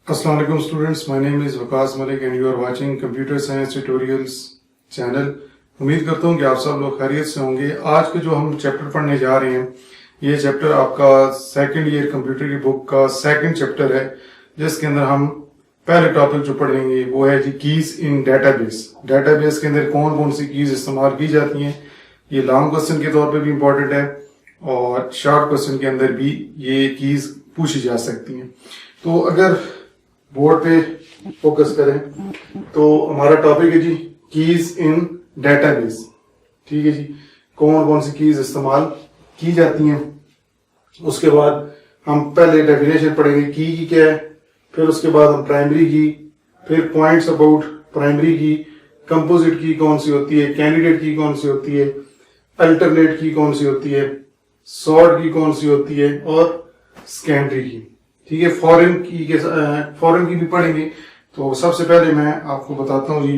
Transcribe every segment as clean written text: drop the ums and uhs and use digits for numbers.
Assalamu alaikum students, my name is Waqas Malik and you are watching Computer Science Tutorials channel। उम्मीद करता हूँ कि आप सब लोग खैरियत से होंगे। आज के जो हम चैप्टर पढ़ने जा रहे हैं, ये चैप्टर आपका सेकंड ईयर कंप्यूटर की बुक का सेकंड चैप्टर है, जिसके अंदर हम पहले टॉपिक जो पढ़ेंगे वो है जी कीज इन डेटाबेस। डेटाबेस के अंदर कौन कौन सी कीज इस्तेमाल की जाती हैं, ये लॉन्ग क्वेश्चन के तौर पे भी इम्पोर्टेंट है और शॉर्ट क्वेश्चन के अंदर भी ये कीज पूछी जा सकती हैं। तो अगर बोर्ड पे फोकस करें तो हमारा टॉपिक है जी कीज इन डेटाबेस। ठीक है जी, कौन कौन सी कीज इस्तेमाल की जाती हैं। उसके बाद हम पहले डेफिनेशन पढ़ेंगे की क्या है, फिर उसके बाद हम प्राइमरी की, फिर पॉइंट्स अबाउट प्राइमरी की, कंपोजिट की कौन सी होती है, कैंडिडेट की कौन सी होती है, अल्टरनेट की कौन सी होती है, सॉर्ट की कौन सी होती है और सेकेंडरी की। ठीक है, फॉरेन की भी पढ़ेंगे। तो सबसे पहले मैं आपको बताता हूँ जी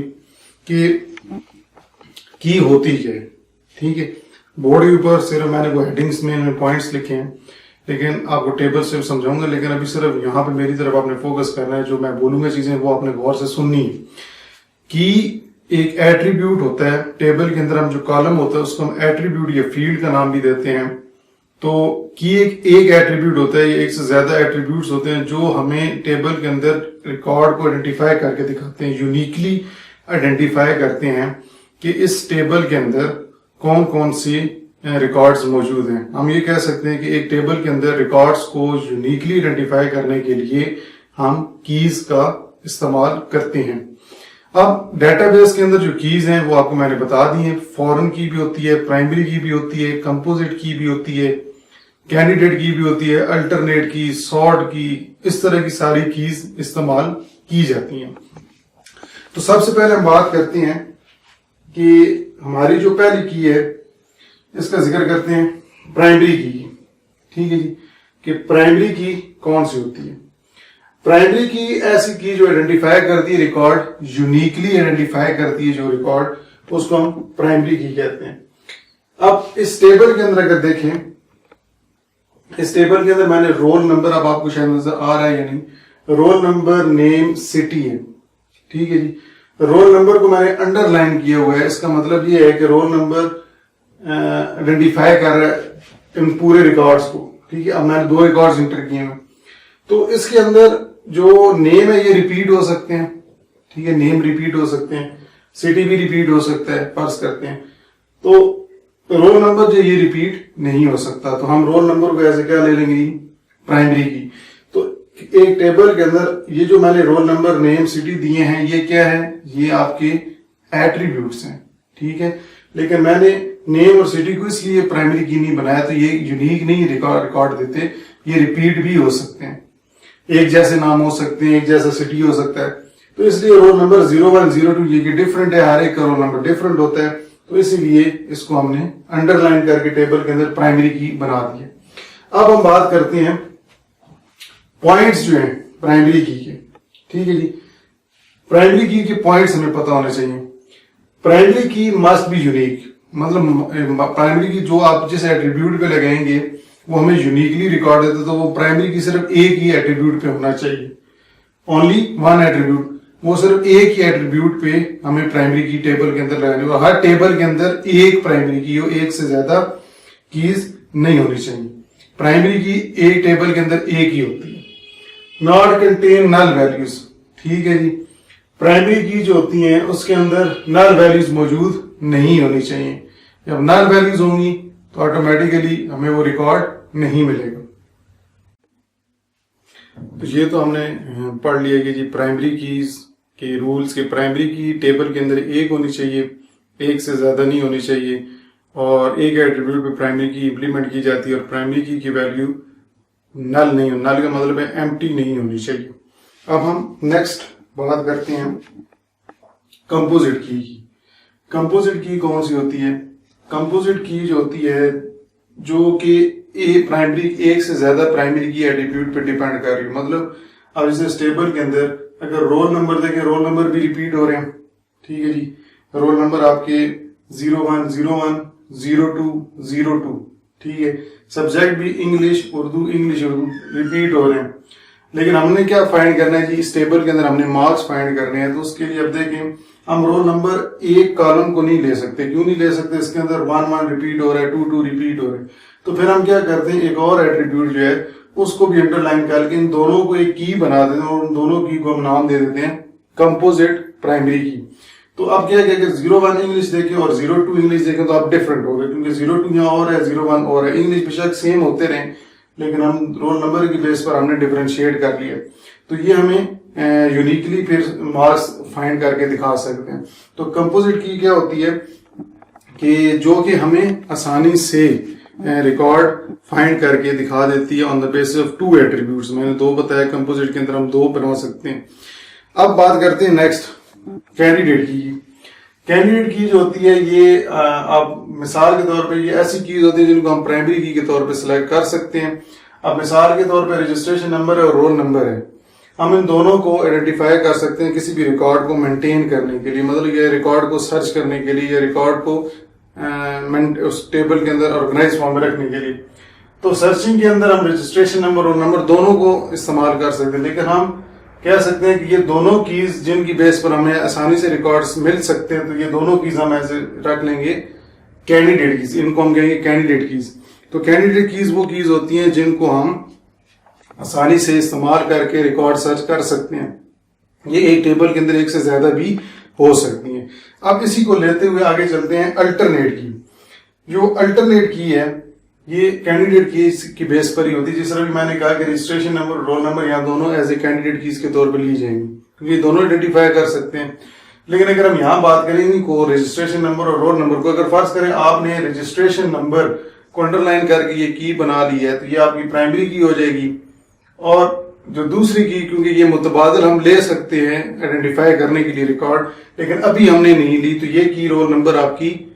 कि की होती क्या है। ठीक है, बोर्ड के ऊपर सिर्फ मैंने वो हेडिंग्स में पॉइंट्स लिखे हैं, लेकिन आपको टेबल से समझाऊंगा। लेकिन अभी सिर्फ यहाँ पे मेरी तरफ आपने फोकस करना है, जो मैं बोलूंगा चीजें वो आपने गौर से सुननी है। की एक एट्रीब्यूट होता है, टेबल के अंदर हम जो कॉलम होता है उसको हम एट्रीब्यूट या फील्ड का नाम भी देते हैं। तो की एक एट्रीब्यूट होता है, ये एक से ज्यादा एट्रीब्यूट्स होते हैं जो हमें टेबल के अंदर रिकॉर्ड को आइडेंटिफाई करके दिखाते हैं, यूनिकली आइडेंटिफाई करते हैं कि इस टेबल के अंदर कौन कौन सी रिकॉर्ड्स मौजूद हैं। हम ये कह सकते हैं कि एक टेबल के अंदर रिकॉर्ड्स को यूनिकली आइडेंटिफाई करने के लिए हम कीज का इस्तेमाल करते हैं। अब डेटाबेस के अंदर जो कीज हैं वो आपको मैंने बता दी हैं। फॉरेन की भी होती है, प्राइमरी की भी होती है, कंपोजिट की भी होती है, कैंडिडेट की भी होती है, अल्टरनेट की, सॉर्ट की, इस तरह की सारी कीज इस्तेमाल की जाती हैं। तो सबसे पहले हम बात करते हैं कि हमारी जो पहली की है इसका जिक्र करते हैं प्राइमरी की। ठीक है जी, कि प्राइमरी की कौन सी होती है। प्राइमरी की ऐसी की जो आइडेंटिफाई करती है रिकॉर्ड, यूनिकली आइडेंटिफाई करती है जो रिकॉर्ड, उसको हम प्राइमरी की कहते हैं। अब इस टेबल के अंदर अगर देखें, इस टेबल के अंदर मैंने रोल नंबर, अब आपको शायद नजर आ रहा है या नहीं, रोल नंबर, नेम, सिटी है। ठीक है जी, रोल नंबर को मैंने अंडरलाइन किया हुआ है। इसका मतलब ये है कि रोल नंबर आइडेंटिफाई कर रहा है इन पूरे रिकॉर्ड्स को। ठीक है, अब मैंने 2 रिकॉर्ड्स इंटर किए हैं, तो इसके अंदर जो नेम है ये रिपीट हो सकते हैं। ठीक है, नेम रिपीट हो सकते हैं, सिटी भी रिपीट हो सकता है, फर्ज करते हैं। तो रोल नंबर जो ये रिपीट नहीं हो सकता, तो हम रोल नंबर को ऐसे क्या ले लेंगे, प्राइमरी की। तो एक टेबल के अंदर ये जो मैंने रोल नंबर, नेम, सिटी दिए हैं, ये क्या है, ये आपके एट्रीब्यूट्स हैं। ठीक है, लेकिन मैंने नेम और सिटी को इसलिए प्राइमरी की नहीं बनाया, तो ये यूनिक नहीं रिकॉर्ड देते, ये रिपीट भी हो सकते हैं, एक जैसे नाम हो सकते हैं, एक जैसा सिटी हो सकता है। तो इसलिए रोल नंबर 01, 02 ये डिफरेंट है, हर एक का रोल नंबर डिफरेंट होता है, तो इसीलिए इसको हमने अंडरलाइन करके टेबल के अंदर प्राइमरी की बना दी है। अब हम बात करते हैं पॉइंट्स जो है प्राइमरी की के। ठीक है जी, प्राइमरी की के पॉइंट्स हमें पता होने चाहिए। प्राइमरी की मस्ट बी यूनिक, मतलब प्राइमरी की जो आप जिस एट्रीब्यूट पे लगाएंगे वो हमें यूनिकली रिकॉर्ड देता, तो वो प्राइमरी की सिर्फ एक ही एट्रीब्यूट पे होना चाहिए, ओनली 1 एट्रीब्यूट। वो सिर्फ एक ही एट्रीब्यूट पे हमें प्राइमरी की टेबल के अंदर लगानी हो। हर टेबल के अंदर एक प्राइमरी की हो, एक से ज्यादा कीज नहीं होनी चाहिए। प्राइमरी की एक टेबल के अंदर एक ही होती है। Not contain null values. ठीक है जी, प्राइमरी की जो होती है उसके अंदर नल वैल्यूज मौजूद नहीं होनी चाहिए। जब नल वैल्यूज होंगी तो ऑटोमेटिकली हमें वो रिकॉर्ड नहीं मिलेगा। तो ये तो हमने पढ़ लिया कि जी प्राइमरी कीज के रूल्स के, प्राइमरी की टेबल के अंदर एक होनी चाहिए, एक से ज्यादा नहीं होनी चाहिए, और एक एट्रीब्यूट पे प्राइमरी की इंप्लीमेंट की जाती है, और प्राइमरी की वैल्यू नल नहीं हो, नल का मतलब है एम्प्टी नहीं होनी चाहिए। अब हम नेक्स्ट बात करते हैं कंपोजिट की। कंपोजिट की कौन सी होती है। कंपोजिट की जो होती है जो कि प्राइमरी, एक से ज्यादा प्राइमरी की एट्रीब्यूट पे डिपेंड कर रही है। मतलब अब जैसे टेबल के अंदर अगर रोल नंबर देखें, रोल नंबर भी रिपीट हो रहे हैं। ठीक है जी, रोल नंबर आपके 01, 01, 02, 02। ठीक है, सब्जेक्ट भी इंग्लिश उर्दू रिपीट हो रहे हैं। लेकिन हमने क्या फाइंड करना है जी, इस टेबल के अंदर हमने मार्क्स फाइंड करने हैं। तो उसके लिए अब देखें, हम रोल नंबर एक कॉलम को नहीं ले सकते। क्यों नहीं ले सकते? इसके अंदर 1 रिपीट हो रहा है, 2 रिपीट हो रहा है। तो फिर हम क्या करते हैं, एक और एट्रीब्यूट जो है उसको भी अंडरलाइन करके इन दोनों को एक की बना देते हैं और उन दोनों की को हम नाम दे देते हैं कंपोजिट प्राइमरी की। तो अब क्या है कि 01 इंग्लिश देखें और 02 इंग्लिश देखें तो अब डिफरेंट हो गए, क्योंकि 02 यहाँ और है, 01 और है। इंग्लिश बेशक सेम होते रहे, लेकिन हम रोल नंबर की बेस पर हमने डिफरेंशिएट कर लिया। तो ये हमें यूनिकली फिर मार्क्स फाइंड करके दिखा सकते हैं। तो कंपोजिट की क्या होती है कि जो कि हमें आसानी से रिकॉर्ड फाइंड करके दिखा देती है on the basis of 2 attributes. मैंने 2 बताया, कंपोजिट के अंदर हम 2 बना सकते हैं। अब बात करते हैं नेक्स्ट कैंडिडेट की। कैंडिडेट की जो होती है ये आप मिसाल के तौर पे ये ऐसी कीज होती है जिनको हम प्राइमरी की के तौर पे सिलेक्ट कर सकते हैं। अब मिसाल के तौर पे रजिस्ट्रेशन नंबर है और रोल नंबर है, हम इन दोनों को आइडेंटिफाई कर सकते हैं किसी भी रिकॉर्ड को मेंटेन करने के लिए, मतलब ये रिकॉर्ड को सर्च करने के लिए या रिकॉर्ड को उस टेबल के अंदर ऑर्गेनाइज फॉर्म में रखने के लिए। तो सर्चिंग के अंदर हम रजिस्ट्रेशन नंबर और नंबर दोनों को इस्तेमाल कर सकते हैं, लेकिन हम कह सकते हैं कि ये दोनों कीज जिनकी बेस पर हमें आसानी से रिकॉर्ड्स मिल सकते हैं, तो ये दोनों कीज हम ऐसे रख लेंगे कैंडिडेट कीज, इनको हम कहेंगे कैंडिडेट कीज। तो कैंडिडेट कीज वो कीज होती हैं जिनको हम आसानी से इस्तेमाल करके रिकॉर्ड सर्च कर सकते हैं। ये एक टेबल के अंदर एक से ज्यादा भी हो सकती हैं। अब इसी को लेते हुए आगे चलते हैं अल्टरनेट की। जो अल्टरनेट की है ये कैंडिडेट कीज की बेस पर ही होती है। जिस तरह भी मैंने कहा कि रजिस्ट्रेशन नंबर रोल नंबर यहाँ दोनों एज ए कैंडिडेट कीज के तौर पर ली जाएंगी, क्योंकि दोनों आइडेंटिफाई कर सकते हैं। लेकिन अगर हम यहाँ बात करें को रजिस्ट्रेशन नंबर और रोल नंबर को, अगर फर्ज करें आपने रजिस्ट्रेशन नंबर को अंडरलाइन करके ये की बना ली है, तो ये आपकी प्राइमरी की हो जाएगी। और जो दूसरी की, क्योंकि ये मुतबादल हम ले सकते हैं आइडेंटिफाई करने के लिए रिकॉर्ड, लेकिन अभी हमने नहीं ली, तो ये की रोल नंबर आपकी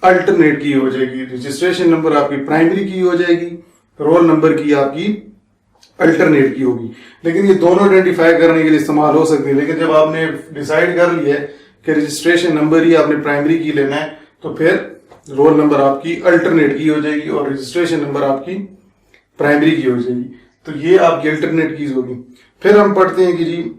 अल्टरनेट की हो जाएगी। रजिस्ट्रेशन नंबर आपकी प्राइमरी की हो जाएगी, रोल नंबर की आपकी अल्टरनेट की होगी। लेकिन ये दोनों आइडेंटिफाई करने के लिए इस्तेमाल हो सकती है। लेकिन जब आपने डिसाइड कर लिया है कि रजिस्ट्रेशन नंबर ही आपने प्राइमरी की लेना है, तो फिर रोल नंबर आपकी अल्टरनेट की हो जाएगी और रजिस्ट्रेशन नंबर आपकी प्राइमरी की हो जाएगी। तो ये आपकी अल्टरनेट कीज होगी। फिर हम पढ़ते हैं कि जी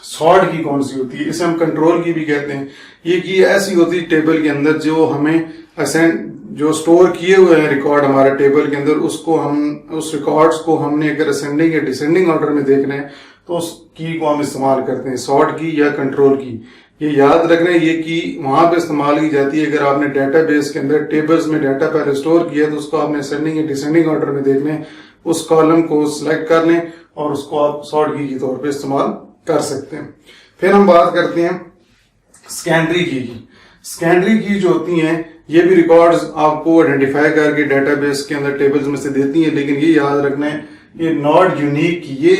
सॉर्ट की कौन सी होती है, इसे हम कंट्रोल की भी कहते हैं। ये की ऐसी होती है टेबल के अंदर जो हमें असेंड जो स्टोर किए हुए हैं रिकॉर्ड हमारे टेबल के अंदर, उसको हम उस रिकॉर्ड्स को हमने अगर असेंडिंग या डिसेंडिंग ऑर्डर में देखना है तो उस की को हम इस्तेमाल करते हैं, सॉर्ट की या कंट्रोल की। ये याद रखना है, ये की वहां पे इस्तेमाल की जाती है अगर आपने डेटाबेस के अंदर टेबल्स में डाटा पहले स्टोर किया तो उसको आपने असेंडिंग या डिसेंडिंग ऑर्डर में देखना है, उस कॉलम को सिलेक्ट कर लें और उसको आप सॉर्ट की तौर पे इस्तेमाल कर सकते हैं। फिर हम बात करते हैं सेकेंडरी की। सेकेंडरी की जो होती हैं ये भी रिकॉर्ड्स आपको आइडेंटिफाई करके डेटाबेस के अंदर टेबल्स में से देती हैं, लेकिन ये याद रखना है ये नॉट यूनिक, ये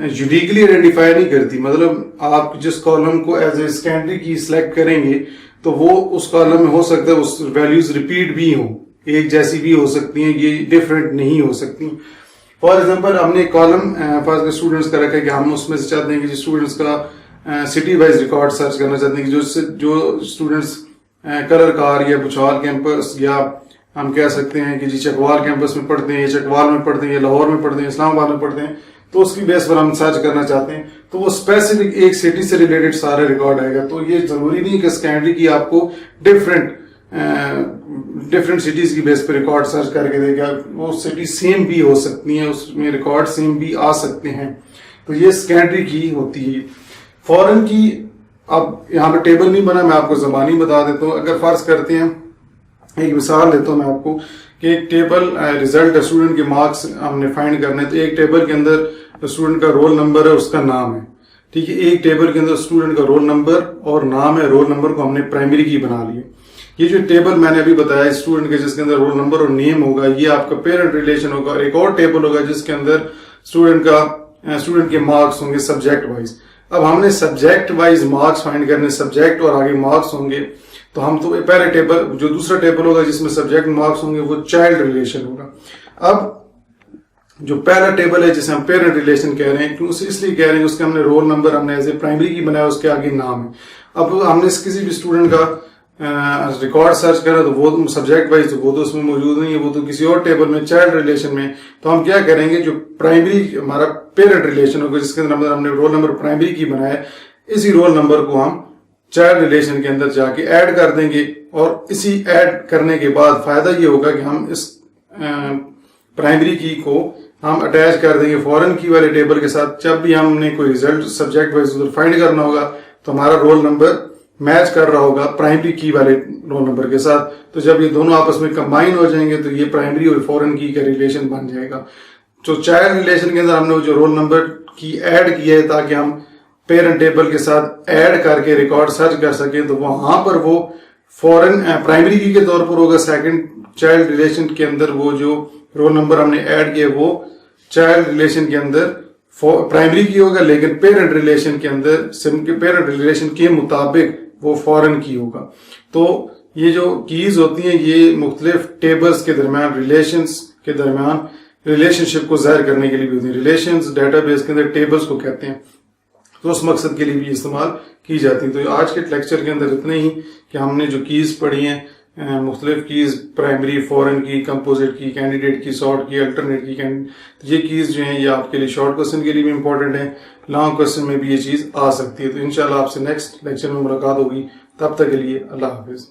यूनिकली आइडेंटिफाई नहीं करती। मतलब आप जिस कॉलम को एज ए सेकेंडरी की सिलेक्ट करेंगे तो वो उस कॉलम में हो सकता है उस वैल्यूज रिपीट भी हो, एक जैसी भी हो सकती हैं, ये डिफरेंट नहीं हो सकती। फॉर एग्जाम्पल हमने कॉलम फर्स्ट स्टूडेंट्स का रखा है कि हम उसमें से चाहते हैं कि स्टूडेंट्स का सिटी वाइज रिकॉर्ड सर्च करना चाहते हैं कि जो स्टूडेंट्स कलर कार या बुछाल कैंपस या हम कह सकते हैं कि जी चकवाल कैंपस में पढ़ते हैं, चकवाल में पढ़ते हैं, या लाहौर में पढ़ते हैं, इस्लामाबाद में पढ़ते हैं, तो उसकी बेस पर हम सर्च करना चाहते हैं तो वो स्पेसिफिक एक सिटी से रिलेटेड सारे रिकॉर्ड आएगा। तो ये जरूरी नहीं कि सेकेंडरी की आपको डिफरेंट सिटीज की बेस पर रिकॉर्ड सर्च करके देगा, वो सिटी सेम भी हो सकती हैं, उसमें रिकॉर्ड सेम भी आ सकते हैं। तो ये सेकेंडरी की होती है। फॉरेन की अब यहाँ पे टेबल नहीं बना, मैं आपको जबानी बता देता हूँ। अगर फर्ज करते हैं, एक मिसाल देता हूँ मैं आपको कि एक टेबल रिजल्ट स्टूडेंट के मार्क्स हमने फाइंड करने हैं, तो एक टेबल के अंदर स्टूडेंट का रोल नंबर है, उसका नाम है, ठीक है। एक टेबल के अंदर स्टूडेंट का रोल नंबर और नाम है, रोल नंबर को हमने प्राइमरी की बना लिया। ये जो टेबल मैंने अभी बताया स्टूडेंट के जिसके अंदर रोल नंबर और नेम होगा, ये आपका पेरेंट रिलेशन होगा। एक और टेबल होगा जिसके अंदर स्टूडेंट के मार्क्स होंगे सब्जेक्ट वाइज। अब हमने सब्जेक्ट वाइज मार्क्स फाइंड करने, सब्जेक्ट और आगे मार्क्स होंगे, तो हम तो पहले टेबल जो दूसरा टेबल होगा जिसमें सब्जेक्ट मार्क्स होंगे वो चाइल्ड रिलेशन होगा। अब जो पहला टेबल है जिसे हम पेरेंट रिलेशन कह रहे हैं, क्यों इसलिए कह रहे हैं उसके हमने रोल नंबर हमने एज ए प्राइमरी की बनाया, उसके आगे नाम है। अब हमने किसी भी स्टूडेंट का रिकॉर्ड सर्च करें तो वो सब्जेक्ट वाइज तो वो तो उसमें मौजूद नहीं है, वो तो किसी और टेबल में चाइल्ड रिलेशन में। तो हम क्या करेंगे, जो प्राइमरी हमारा पेरेंट रिलेशन होगा जिसके अंदर हमने रोल नंबर प्राइमरी की बनाया, इसी रोल नंबर को हम चाइल्ड रिलेशन के अंदर जाके ऐड कर देंगे। और इसी ऐड करने के बाद फायदा ये होगा कि हम इस प्राइमरी की को हम अटैच कर देंगे फॉरेन की वाले टेबल के साथ। जब भी हमने कोई रिजल्ट सब्जेक्ट वाइज उधर फाइंड करना होगा तो हमारा रोल नंबर मैच कर रहा होगा प्राइमरी की वाले रोल नंबर के साथ। तो जब ये दोनों आपस में कंबाइन हो जाएंगे तो ये प्राइमरी और फॉरेन की का रिलेशन बन जाएगा। तो चाइल्ड रिलेशन के अंदर हमने जो रोल नंबर की ऐड किया है ताकि हम पेरेंट टेबल के साथ ऐड करके रिकॉर्ड सर्च कर सके, तो वहां पर वो फॉरेन प्राइमरी की के तौर पर होगा। सेकंड चाइल्ड रिलेशन के अंदर वो जो रोल नंबर हमने ऐड किया वो चाइल्ड रिलेशन के अंदर प्राइमरी की होगा, लेकिन पेरेंट रिलेशन के अंदर पेरेंट रिलेशन के मुताबिक वो फॉरेन की होगा। तो ये जो कीज होती हैं ये मुख्तलिफ टेबल्स के दरमियान रिलेशंस के दरमियान रिलेशनशिप को जाहिर करने के लिए भी होती है। रिलेशंस डेटाबेस के अंदर टेबल्स को कहते हैं, तो उस मकसद के लिए भी इस्तेमाल की जाती है। तो आज के लेक्चर के अंदर इतने ही कि हमने जो कीज पढ़ी हैं मुख्तलिफ कीज, प्राइमरी, फॉरेन की, कंपोजिट की, कैंडिडेट की, सॉर्ट की, अल्टरनेट की, ये कीज जो हैं ये आपके लिए शॉर्ट क्वेश्चन के लिए भी इंपॉर्टेंट है, लॉन्ग क्वेश्चन में भी ये चीज आ सकती है। तो इंशाल्लाह आपसे नेक्स्ट लेक्चर में मुलाकात होगी, तब तक के लिए अल्लाह हाफिज।